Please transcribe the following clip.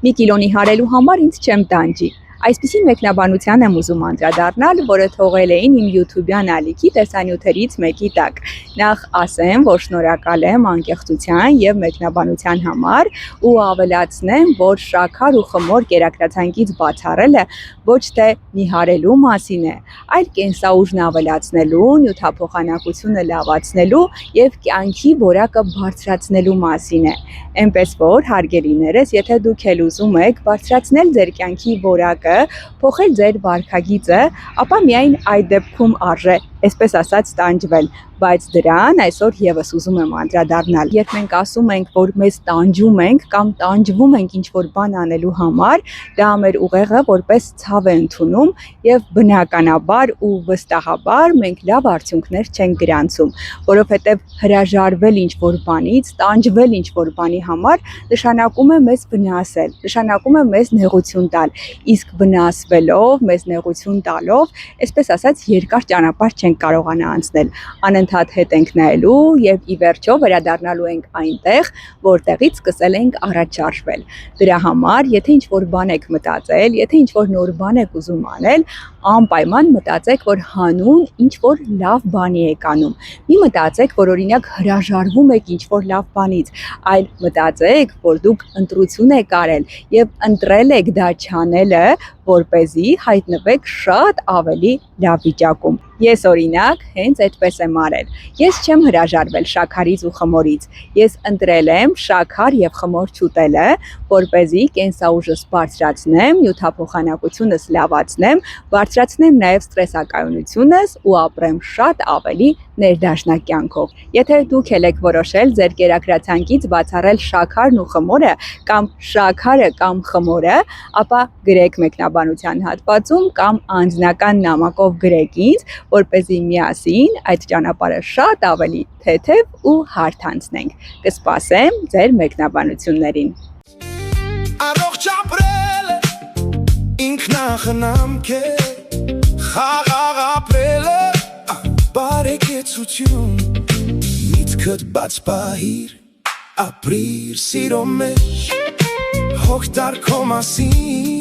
մի կիլոնի հարելու համար ինձ չեմ տանջի։ Այսպիսի մեկնաբանության եմ ուզում անդրադառնալ, որը թողել էին իմ YouTube-յան ալիքի տեսանյութերից մեկի տակ։ Նախ ասեմ, որ շնորհակալ եմ անկեղծության եւ մեկնաբանության համար ու ավելացնեմ, որ շաքար ու խմոր կերակրացանկից բացառելը ոչ թե նիհարելու մասին է, այլ կենսաուժն ավելացնելու, նյութափոխանակությունը լավացնելու եւ կյանքի որակը բարձրացնելու մասին է։ Էնպես որ, հարգելիներս, եթե դուք էլ ուզում եք բարձրացնել ձեր կյանքի որակը, փոխել ձեր վարքագիծը, ապա միայն այդ դեպքում արժե, այսպես ասած, տանջվել, բայց դրան այսօր եւս ուզում եմ անդրադառնալ։ Երբ մենք ասում ենք, որ մեզ տանջում ենք կամ տանջվում ենք ինչ-որ բան անելու համար, դա մեր ուղեղը որպես ցավ է ընդունում եւ բնականաբար ու վստահաբար մենք լավ արդյունքներ չենք գրանցում, որովհետեւ հրաժարվել ինչ-որ բանից, տանջվել ինչ-որ բանի համար նշանակում է մեզ վնասել, նշանակում է մեզ նեղություն տալ, իսկ վնասվելով, մեզ նեղություն տալով, այսպես ասած, երկար ճանապարհ չենք կարողանա անցնել, անընդհատ հետ ենք նայելու եւ ի վերջո վերադառնալու ենք այնտեղ, որտեղից սկսել ենք առաջ շարժվել։ Դրա համար, եթե ինչ-որ բան եք մտածել, եթե ինչ-որ նոր բան եք ուզում անել, անպայման մտածեք, որ հանուն ինչ-որ լավ բանի եք անում։ Մի մտածեք, որ օրինակ հրաժարվում եք ինչ-որ լավ բանից, այլ մտածեք, որ դուք ընտրություն եք արել եւ ընտրել եք դա չանելը, որպեսզի հայտնվեք շատ ավելի լավ վիճակում։ Ես օրինակ հենց այդպես եմ արել։ Ես չեմ հրաժարվել շաքարից ու խմորից։ Ես ընտրել եմ շաքար եւ խմոր չուտելը, որպեսզի կենսաուժս բարձրացնեմ, նյութափոխանակությունս լավացնեմ, բարձրացնեմ նաեւ ստրեսակայունությունս ու ապրեմ շատ ավելի ներդաշնակ կյանքով։ Եթե դուք եք որոշել ձեր կերակրացանկից բացառել շաքարն ու խմորը կամ շաքարը կամ խմորը, ապա գրեք մեկնաբանության հատվածում կամ անձնական նամակով գրեք ինձ, որպեսզի միասին այդ ճանապարհը շատ ավելի թեթև ու հարթ անցնենք։ Կսպասեմ ձեր մեկնաբանություններին։ Առողջ ապրել ինքնախնամք է, խաղաղ ապրել բարեկեցություն, միտքդ բաց պահիր, ապրիր սիրո մեջ, հոգ տար քո մասին,